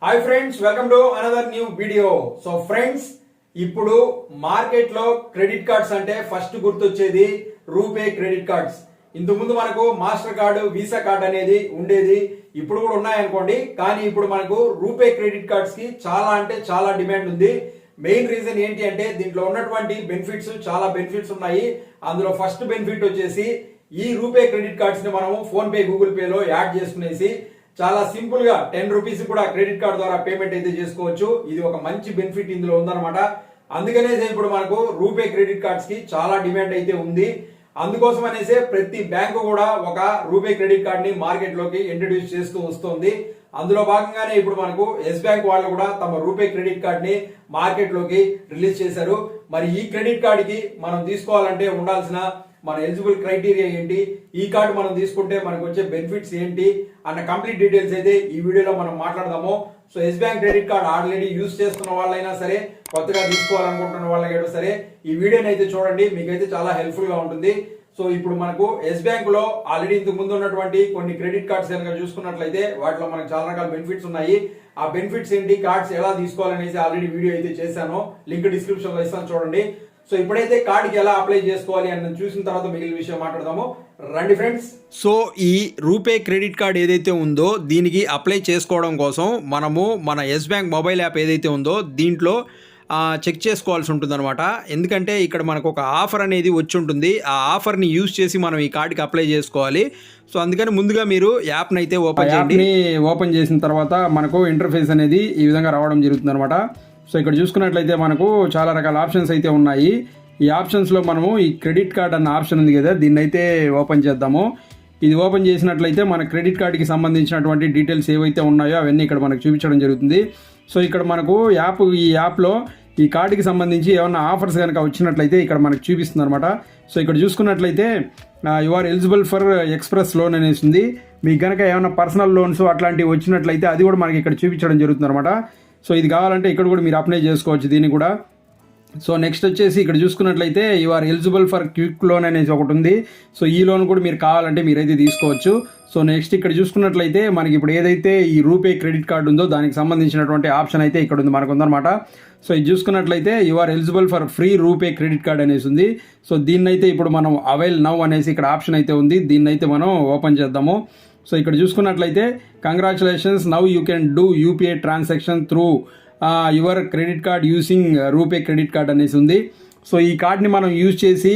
Hi friends, welcome to another new video. So friends, ఇప్పుడు market లో credit cards అంటే first గుర్తొచ్చేది RuPay credit cards. ఇంతకుముందు మనకు మాస్టర్ కార్డు, వీసా కార్డ్ అనేది ఉండేది, ఇప్పుడు కూడా ఉన్నాయనుకోండి. కానీ ఇప్పుడు మనకు రూపే క్రెడిట్ కార్డ్స్ కి చాలా అంటే చాలా డిమాండ్ ఉంది. మెయిన్ రీజన్ ఏంటి అంటే దీంట్లో ఉన్నటువంటి బెనిఫిట్స్, చాలా బెనిఫిట్స్ ఉన్నాయి. అందులో ఫస్ట్ బెనిఫిట్ వచ్చేసి ఈ రూపే క్రెడిట్ కార్డ్స్ ని మనము ఫోన్ పే, గూగుల్ పే లో యాడ్ చేసుకునేసి చాలా సింపుల్ గా 10 రూపీస్ కూడా క్రెడిట్ కార్డ్ ద్వారా పేమెంట్ అయితే చేసుకోవచ్చు. ఇది ఒక మంచి బెనిఫిట్ ఇందులో ఉందన్నమాట. అందుకనే ఇప్పుడు మనకు రూపే క్రెడిట్ కార్డ్స్ కి చాలా డిమాండ్ అయితే ఉంది. అందుకోసం అనేసి ప్రతి బ్యాంకు కూడా ఒక రూపే క్రెడిట్ కార్డ్ ని మార్కెట్ లోకి ఇంట్రడ్యూస్ చేస్తూ వస్తుంది. అందులో భాగంగానే ఇప్పుడు మనకు ఎస్ బ్యాంక్ వాళ్ళు కూడా తమ రూపే క్రెడిట్ కార్డ్ ని మార్కెట్ లోకి రిలీజ్ చేశారు. మరి ఈ క్రెడిట్ కార్డ్ కి మనం తీసుకోవాలంటే ఉండాల్సిన మన ఎలిజిబుల్ క్రైటీరియా ఏంటి, ఈ కార్డు మనం తీసుకుంటే మనకు వచ్చే బెనిఫిట్స్ ఏంటి అన్న కంప్లీట్ డీటెయిల్స్ అయితే ఈ వీడియోలో మనం మాట్లాడదాము. So Yes Bank credit card already use చేస్తున్న వాళ్ళైనా సరే, కొత్తగా తీసుకోవాలనుకుంటున్న వాళ్ళకైనా సరే ఈ వీడియోని అయితే చూడండి, మీకైతే చాలా హెల్ప్ఫుల్ గా ఉంటుంది. సో ఇప్పుడు మనకు ఎస్ బ్యాంక్ లో ఆల్రెడీ ఇంతకు ముందు ఉన్నటువంటి కొన్ని క్రెడిట్ కార్డ్స్ కనుక చూసుకున్నట్లయితే వాటిలో మనకు చాలా రకాల బెనిఫిట్స్ ఉన్నాయి. ఆ బెనిఫిట్స్ ఏంటి, కార్డ్స్ ఎలా తీసుకోవాలనేసి ఆల్రెడీ వీడియో అయితే చేశాను, లింక్ డిస్క్రిప్షన్ లో ఇస్తాను చూడండి. సో ఇప్పుడైతే కార్డుకి ఎలా అప్లై చేసుకోవాలి అని చూసిన తర్వాత మిగిలిన విషయం మాట్లాడదాము, రండి ఫ్రెండ్స్. సో ఈ రూపే క్రెడిట్ కార్డ్ ఏదైతే ఉందో దీనికి అప్లై చేసుకోవడం కోసం మనము మన ఎస్ బ్యాంక్ మొబైల్ యాప్ ఏదైతే ఉందో దీంట్లో చెక్ చేసుకోవాల్సి ఉంటుంది అనమాట. ఎందుకంటే ఇక్కడ మనకు ఒక ఆఫర్ అనేది వచ్చి ఉంటుంది. ఆ ఆఫర్ని యూజ్ చేసి మనం ఈ కార్డుకి అప్లై చేసుకోవాలి. సో అందుకని ముందుగా మీరు యాప్ని అయితే ఓపెన్ చేయండి. ఓపెన్ చేసిన తర్వాత మనకు ఇంటర్ఫేస్ అనేది ఈ విధంగా రావడం జరుగుతుంది అనమాట. సో ఇక్కడ చూసుకున్నట్లయితే మనకు చాలా రకాల ఆప్షన్స్ అయితే ఉన్నాయి. ఈ ఆప్షన్స్లో మనము ఈ క్రెడిట్ కార్డ్ అన్న ఆప్షన్ ఉంది కదా, దీన్ని అయితే ఓపెన్ చేద్దాము. ఇది ఓపెన్ చేసినట్లయితే మన క్రెడిట్ కార్డ్కి సంబంధించినటువంటి డీటెయిల్స్ ఏవైతే ఉన్నాయో అవన్నీ ఇక్కడ మనకు చూపించడం జరుగుతుంది. సో ఇక్కడ మనకు ఈ యాప్లో ఈ కార్డుకి సంబంధించి ఏమన్నా ఆఫర్స్ కనుక వచ్చినట్లయితే ఇక్కడ మనకు చూపిస్తుంది అనమాట. సో ఇక్కడ చూసుకున్నట్లయితే you are eligible for express loan అనేసి ఉంది. మీకు కనుక ఏమైనా పర్సనల్ లోన్స్ అట్లాంటివి వచ్చినట్లయితే అది కూడా మనకి ఇక్కడ చూపించడం జరుగుతుంది అనమాట. సో ఇది కావాలంటే ఇక్కడ కూడా మీరు అప్లై చేసుకోవచ్చు దీన్ని కూడా. సో నెక్స్ట్ వచ్చేసి ఇక్కడ చూసుకున్నట్లయితే you are eligible for quick loan అనేసి ఒకటి ఉంది. సో ఈ లోన్ కూడా మీరు కావాలంటే మీరైతే తీసుకోవచ్చు. సో నెక్స్ట్ ఇక్కడ చూసుకున్నట్లయితే మనకి ఇప్పుడు ఏదైతే ఈ రూపే క్రెడిట్ కార్డు ఉందో దానికి సంబంధించినటువంటి ఆప్షన్ అయితే ఇక్కడ ఉంది మనకు ఉందన్నమాట. సో ఇది చూసుకున్నట్లయితే you are eligible for free RuPay credit card అనేసి ఉంది. సో దీన్నైతే ఇప్పుడు మనం అవైల్ నౌ అనేసి ఇక్కడ ఆప్షన్ అయితే ఉంది, దీన్నైతే మనం ఓపెన్ చేద్దాము. సో ఇక్కడ చూసుకున్నట్లయితే congratulations, now you can do UPI transaction through your credit card using RuPay credit card అనేసి ఉంది. సో ఈ కార్డ్ని మనం యూజ్ చేసి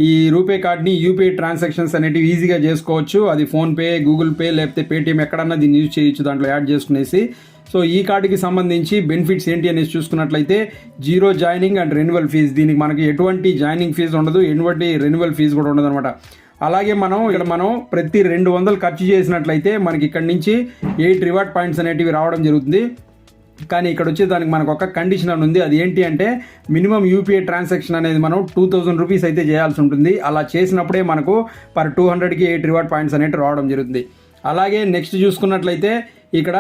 ఈ రూపే కార్డ్ని యూపీఐ ట్రాన్సాక్షన్స్ అనేటివి ఈజీగా చేసుకోవచ్చు. అది ఫోన్పే, గూగుల్ పే లేకపోతే పేటిఎం ఎక్కడన్నా దీన్ని యూజ్ చేయొచ్చు దాంట్లో యాడ్ చేసుకునేసి. సో ఈ కార్డుకి సంబంధించి బెనిఫిట్స్ ఏంటి అనేసి చూసుకున్నట్లయితే zero joining and renewal fee. దీనికి మనకి ఎటువంటి జాయినింగ్ ఫీజు ఉండదు, ఎటువంటి రెన్యువల్ ఫీజు కూడా ఉండదు అనమాట. అలాగే మనం ప్రతి 200 ఖర్చు చేసినట్లయితే మనకి ఇక్కడ నుంచి 8 రివార్డ్ పాయింట్స్ అనేటివి రావడం జరుగుతుంది. కానీ ఇక్కడ వచ్చే దానికి మనకు ఒక కండిషన్ అని ఉంది. అది ఏంటి అంటే మినిమం యూపీఐ ట్రాన్సాక్షన్ అనేది మనం 2000 రూపీస్ అయితే చేయాల్సి ఉంటుంది. అలా చేసినప్పుడే మనకు పర్ 200కి 8 రివార్డ్ పాయింట్స్ అనేవి రావడం జరుగుతుంది. అలాగే నెక్స్ట్ చూసుకున్నట్లయితే ఇక్కడ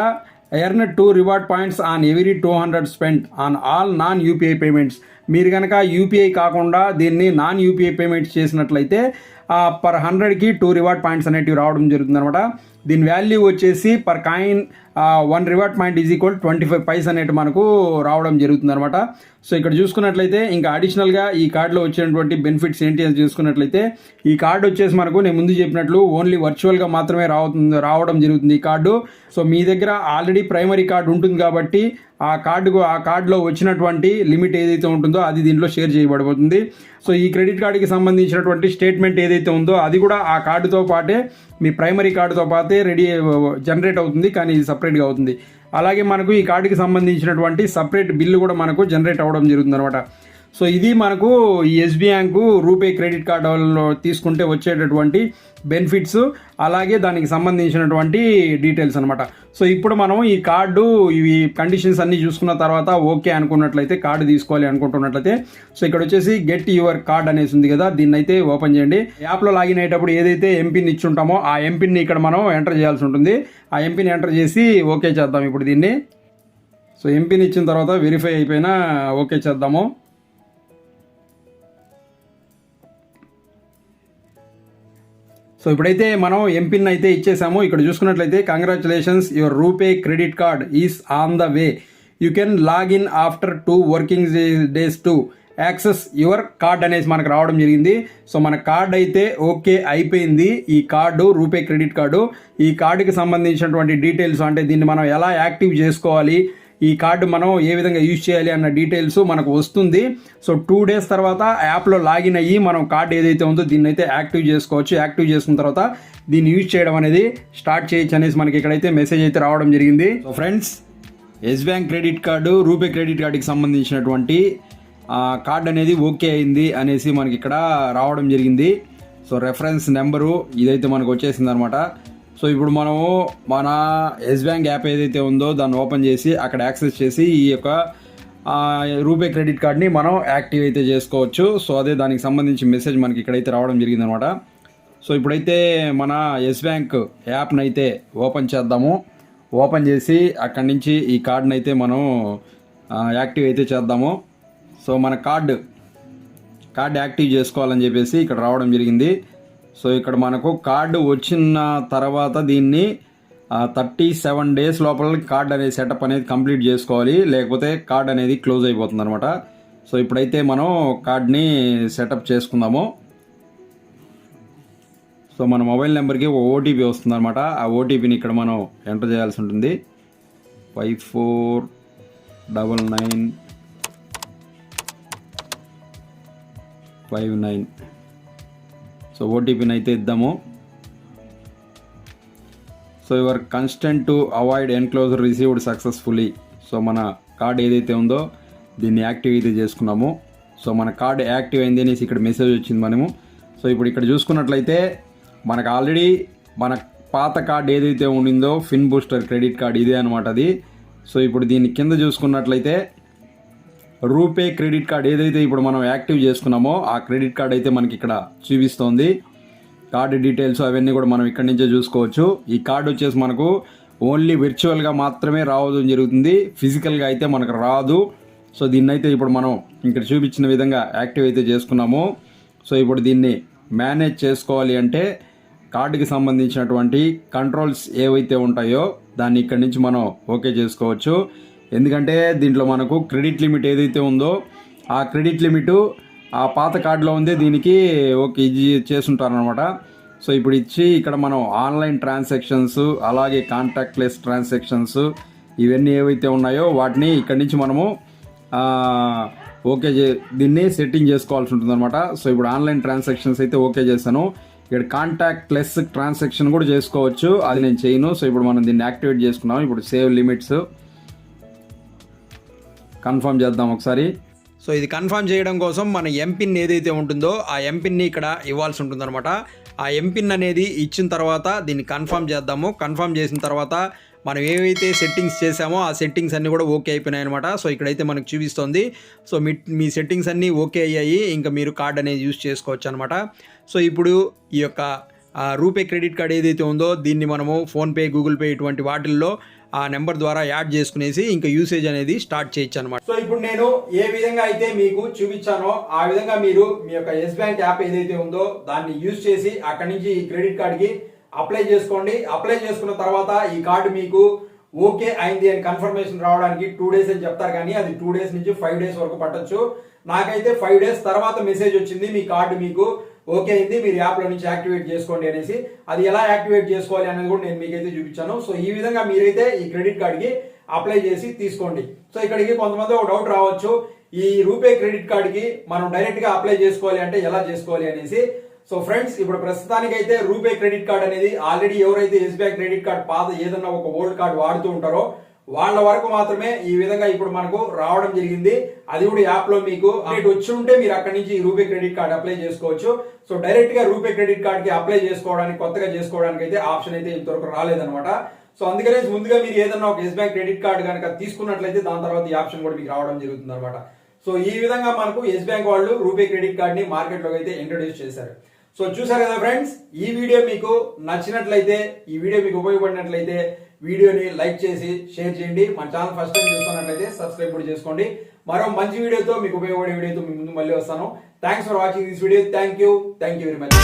earn 2 reward points on every 200 spend on all non UPI payments. మీరు కనుక యూపీఐ కాకుండా దీన్ని నాన్ యూపీఐ పేమెంట్స్ చేసినట్లయితే పర్ 100కి 2 రివార్డ్ పాయింట్స్ అనేటివి రావడం జరుగుతుంది అనమాట. దీని వాల్యూ వచ్చేసి per coin 1 reward point is equal 25 paise అనేటి మనకు రావడం జరుగుతుంది అనమాట. సో ఇక్కడ చూసుకున్నట్లయితే ఇంకా అడిషనల్గా ఈ కార్డులో వచ్చినటువంటి బెనిఫిట్స్ ఏంటి అని చూసుకున్నట్లయితే ఈ కార్డు వచ్చేసి మనకు నేను ముందు చెప్పినట్లు ఓన్లీ వర్చువల్గా మాత్రమే రావడం జరుగుతుంది ఈ కార్డు. సో మీ దగ్గర ఆల్రెడీ ప్రైమరీ కార్డు ఉంటుంది కాబట్టి ఆ కార్డులో వచ్చినటువంటి లిమిట్ ఏదైతే ఉంటుందో అది దీంట్లో షేర్ చేయబడబోతుంది. సో ఈ క్రెడిట్ కార్డుకి సంబంధించినటువంటి స్టేట్మెంట్ ఏదైతే ఉందో అది కూడా ఆ కార్డుతో పాటే మీ ప్రైమరీ కార్డుతో పాటే జనరేట్ అవుతుంది, కానీ ఇది సపరేట్గా అవుతుంది. అలాగే మనకు ఈ కార్డుకి సంబంధించినటువంటి సపరేట్ బిల్లు కూడా మనకు జనరేట్ అవ్వడం జరుగుతుంది అనమాట. సో ఇది మనకు ఈ ఎస్ బ్యాంకు రూపే క్రెడిట్ కార్డులో తీసుకుంటే వచ్చేటటువంటి బెనిఫిట్స్, అలాగే దానికి సంబంధించినటువంటి డీటెయిల్స్ అనమాట. సో ఇప్పుడు మనం ఈ కార్డు ఇవి కండిషన్స్ అన్నీ చూసుకున్న తర్వాత ఓకే అనుకున్నట్లయితే, కార్డు తీసుకోవాలి అనుకుంటున్నట్లయితే సో ఇక్కడ వచ్చేసి గెట్ యువర్ కార్డ్ అనేసి ఉంది కదా, దీన్ని అయితే ఓపెన్ చేయండి. యాప్లో లాగిన్ అయ్యేటప్పుడు ఏదైతే ఎంపిన్ ఇచ్చి ఉంటామో ఆ ఎంపిన్ని ఇక్కడ మనం ఎంటర్ చేయాల్సి ఉంటుంది. ఆ ఎంపిన్ ఎంటర్ చేసి ఓకే చేద్దాం ఇప్పుడు దీన్ని. సో ఎంపిన్ ఇచ్చిన తర్వాత వెరిఫై అయిపోయినా ఓకే చేద్దాము. సో ఇప్పుడైతే మనం ఎంపిన్ అయితే ఇచ్చేసాము. ఇక్కడ చూసుకున్నట్లయితే congratulations, your RuPay credit card is on the way, you can login after 2 working days to access your card అనేసి మనకు రావడం జరిగింది. సో మన కార్డ్ అయితే ఓకే అయిపోయింది. ఈ కార్డు రూపే క్రెడిట్ కార్డు, ఈ కార్డుకి సంబంధించినటువంటి డీటెయిల్స్, అంటే దీన్ని మనం ఎలా యాక్టివ్ చేసుకోవాలి, ఈ కార్డు మనం ఏ విధంగా యూజ్ చేయాలి అన్న డీటెయిల్స్ మనకు వస్తుంది. సో 2 days తర్వాత యాప్లో లాగిన్ అయ్యి మనం కార్డు ఏదైతే ఉందో దీన్ని అయితే యాక్టివ్ చేసుకోవచ్చు. యాక్టివ్ చేసుకున్న తర్వాత దీన్ని యూజ్ చేయడం అనేది స్టార్ట్ చేయొచ్చు అనేసి మనకి ఇక్కడైతే మెసేజ్ అయితే రావడం జరిగింది. So friends, Yes Bank credit card, RuPay credit కార్డుకి సంబంధించినటువంటి కార్డ్ అనేది ఓకే అయింది అనేసి మనకి ఇక్కడ రావడం జరిగింది. సో రెఫరెన్స్ నెంబరు ఇదైతే మనకు వచ్చేసింది అనమాట. సో ఇప్పుడు మనము మన ఎస్ బ్యాంక్ యాప్ ఏదైతే ఉందో దాన్ని ఓపెన్ చేసి అక్కడ యాక్సెస్ చేసి ఈ యొక్క రూపే క్రెడిట్ కార్డ్ని మనం యాక్టివ్ అయితే చేసుకోవచ్చు. సో అదే దానికి సంబంధించి మెసేజ్ మనకి ఇక్కడైతే రావడం జరిగింది అనమాట. సో ఇప్పుడైతే మన ఎస్ బ్యాంక్ యాప్ని అయితే ఓపెన్ చేద్దాము. ఓపెన్ చేసి అక్కడి నుంచి ఈ కార్డ్ని అయితే మనం యాక్టివ్ అయితే చేద్దాము. సో మన కార్డు యాక్టివ్ చేసుకోవాలని చెప్పేసి ఇక్కడ రావడం జరిగింది. సో ఇక్కడ మనకు కార్డు వచ్చిన తర్వాత దీన్ని 37 days లోపల కార్డ్ అనేది సెటప్ అనేది కంప్లీట్ చేసుకోవాలి, లేకపోతే కార్డ్ అనేది క్లోజ్ అయిపోతుంది అనమాట. సో ఇప్పుడైతే మనం కార్డ్ని సెటప్ చేసుకుందాము. సో మన మొబైల్ నెంబర్కి ఒక ఓటీపీ వస్తుంది అనమాట. ఆ ఓటీపీని ఇక్కడ మనం ఎంటర్ చేయాల్సి ఉంటుంది. 549959. సో ఓటీపీని అయితే ఇద్దాము. So your consent to avoid enclosure received successfully. So మన కార్డ్ ఏదైతే ఉందో దీన్ని యాక్టివ్ అయితే చేసుకున్నాము. సో మన కార్డ్ యాక్టివ్ అయింది అనేసి ఇక్కడ మెసేజ్ వచ్చింది మనము. సో ఇప్పుడు ఇక్కడ చూసుకున్నట్లయితే మనకు ఆల్రెడీ మన పాత కార్డ్ ఏదైతే ఉండిందో ఫిన్ బూస్టర్ క్రెడిట్ కార్డ్ ఇదే అనమాట అది. సో ఇప్పుడు దీని కింద చూసుకున్నట్లయితే రూపే క్రెడిట్ కార్డ్ ఏదైతే ఇప్పుడు మనం యాక్టివ్ చేసుకున్నామో ఆ క్రెడిట్ కార్డ్ అయితే మనకి ఇక్కడ చూపిస్తోంది. కార్డు డీటెయిల్స్ అవన్నీ కూడా మనం ఇక్కడి నుంచే చూసుకోవచ్చు. ఈ కార్డు వచ్చేసి మనకు ఓన్లీ విర్చువల్గా మాత్రమే రావడం జరుగుతుంది, ఫిజికల్గా అయితే మనకు రాదు. సో దీన్ని అయితే ఇప్పుడు మనం ఇక్కడ చూపించిన విధంగా యాక్టివ్ అయితే చేసుకున్నాము. సో ఇప్పుడు దీన్ని మేనేజ్ చేసుకోవాలి అంటే కార్డుకి సంబంధించినటువంటి కంట్రోల్స్ ఏవైతే ఉంటాయో దాన్ని ఇక్కడి నుంచి మనం ఓకే చేసుకోవచ్చు. ఎందుకంటే దీంట్లో మనకు క్రెడిట్ లిమిట్ ఏదైతే ఉందో ఆ క్రెడిట్ లిమిట్ ఆ పాత కార్డులో ఉంది, దీనికి ఓకే ఇది చేస్తుంటారనమాట. సో ఇప్పుడు ఇచ్చి ఇక్కడ మనం ఆన్లైన్ ట్రాన్సాక్షన్స్ అలాగే కాంటాక్ట్లెస్ ట్రాన్సాక్షన్స్ ఇవన్నీ ఏవైతే ఉన్నాయో వాటిని ఇక్కడి నుంచి మనము ఓకే దీన్ని సెట్టింగ్ చేసుకోవాల్సి ఉంటుంది అనమాట. సో ఇప్పుడు ఆన్లైన్ ట్రాన్సాక్షన్స్ అయితే ఓకే చేశాను. ఇక్కడ కాంటాక్ట్లెస్ ట్రాన్సాక్షన్ కూడా చేసుకోవచ్చు, అది నేను చేయను. సో ఇప్పుడు మనం దీన్ని యాక్టివేట్ చేసుకున్నాం. ఇప్పుడు సేవ్ లిమిట్స్ కన్ఫర్మ్ చేద్దాం ఒకసారి. సో ఇది కన్ఫర్మ్ చేయడం కోసం మన ఎంపిన్ ఏదైతే ఉంటుందో ఆ ఎంపిన్ని ఇక్కడ ఇవ్వాల్సి ఉంటుందన్నమాట. ఆ ఎంపిన్ అనేది ఇచ్చిన తర్వాత దీన్ని కన్ఫర్మ్ చేద్దాము. కన్ఫర్మ్ చేసిన తర్వాత మనం ఏవైతే సెట్టింగ్స్ చేసామో ఆ సెట్టింగ్స్ అన్నీ కూడా ఓకే అయిపోయినాయి అనమాట. సో ఇక్కడైతే మనకు చూపిస్తుంది. సో మీ సెట్టింగ్స్ అన్నీ ఓకే అయ్యాయి, ఇంకా మీరు కార్డ్ అనేది యూజ్ చేసుకోవచ్చు అనమాట. సో ఇప్పుడు ఈ యొక్క రూపే క్రెడిట్ కార్డ్ ఏదైతే ఉందో దీన్ని మనము ఫోన్పే, గూగుల్ పే ఇటువంటి వాటిల్లో ఆ నెంబర్ ద్వారా యాడ్ చేసుకునేసి ఇంకా యూసేజ్ అనేది స్టార్ట్ చేయొచ్చు అనమాట. సో ఇప్పుడు నేను ఏ విధంగా అయితే మీకు చూపించానో ఆ విధంగా మీరు మీ యొక్క ఎస్ బ్యాంక్ యాప్ ఏదైతే ఉందో దాన్ని యూజ్ చేసి అక్కడి నుంచి ఈ క్రెడిట్ కార్డ్ కి అప్లై చేసుకోండి. అప్లై చేసుకున్న తర్వాత ఈ కార్డు మీకు ఓకే అయింది అని కన్ఫర్మేషన్ రావడానికి 2 days అని చెప్తారు, కానీ అది 2 days నుంచి 5 days వరకు పట్టొచ్చు. నాకైతే 5 days తర్వాత మెసేజ్ వచ్చింది, మీ కార్డు మీకు ఓకే అయింది, మీరు యాప్లో నుంచి యాక్టివేట్ చేసుకోండి అనేసి. అది ఎలా యాక్టివేట్ చేసుకోవాలి అనేది కూడా నేను మీకైతే చూపించాను. సో ఈ విధంగా మీరైతే ఈ క్రెడిట్ కార్డ్కి అప్లై చేసి తీసుకోండి. సో ఇక్కడికి కొంతమంది ఒక డౌట్ రావచ్చు, ఈ రూపే క్రెడిట్ కార్డ్కి మనం డైరెక్ట్గా అప్లై చేసుకోవాలి అంటే ఎలా చేసుకోవాలి అనేసి. సో ఫ్రెండ్స్, ఇప్పుడు ప్రస్తుతానికి అయితే రూపే క్రెడిట్ కార్డ్ అనేది ఆల్రెడీ ఎవరైతే ఎస్ బ్యాంక్ క్రెడిట్ కార్డ్ పాత ఏదన్నా ఒక ఓల్డ్ కార్డ్ వాడుతూ ఉంటారో వాళ్ళ వరకు మాత్రమే ఈ విధంగా ఇప్పుడు మనకు రావడం జరిగింది. అది కూడా యాప్ లో మీకు అప్డేట్ వచ్చి ఉంటే మీరు అక్కడి నుంచి రూపే క్రెడిట్ కార్డ్ అప్లై చేసుకోవచ్చు. సో డైరెక్ట్ గా రూపే క్రెడిట్ కార్డ్ కి అప్లై చేసుకోవడానికి, కొత్తగా చేసుకోవడానికి అయితే ఆప్షన్ అయితే ఇంతవరకు రాలేదన్నమాట. సో అందుకనే ముందుగా మీరు ఏదన్నా ఒక ఎస్ బ్యాంక్ క్రెడిట్ కార్డ్ కనుక తీసుకున్నట్లయితే దాని తర్వాత ఈ ఆప్షన్ కూడా మీకు రావడం జరుగుతుంది అనమాట. సో ఈ విధంగా మనకు ఎస్ బ్యాంక్ వాళ్ళు రూపే క్రెడిట్ కార్డ్ ని మార్కెట్ లోకి అయితే ఇంట్రొడ్యూస్ చేశారు. సో చూసారు కదా ఫ్రెండ్స్, ఈ వీడియో మీకు నచ్చినట్లయితే, ఈ వీడియో మీకు ఉపయోగపడినట్లయితే వీడియోని లైక్ చేసి షేర్ చేయండి. మన ఛానల్ ఫస్ట్ టైం చూస్తున్నట్లయితే సబ్స్క్రైబ్ కూడా చేసుకోండి. మరో మంచి వీడియోతో, మీకు ఉపయోగపడే వీడియోతో మీ ముందు మళ్ళీ వస్తాను. Thanks for watching this video. Thank you very much.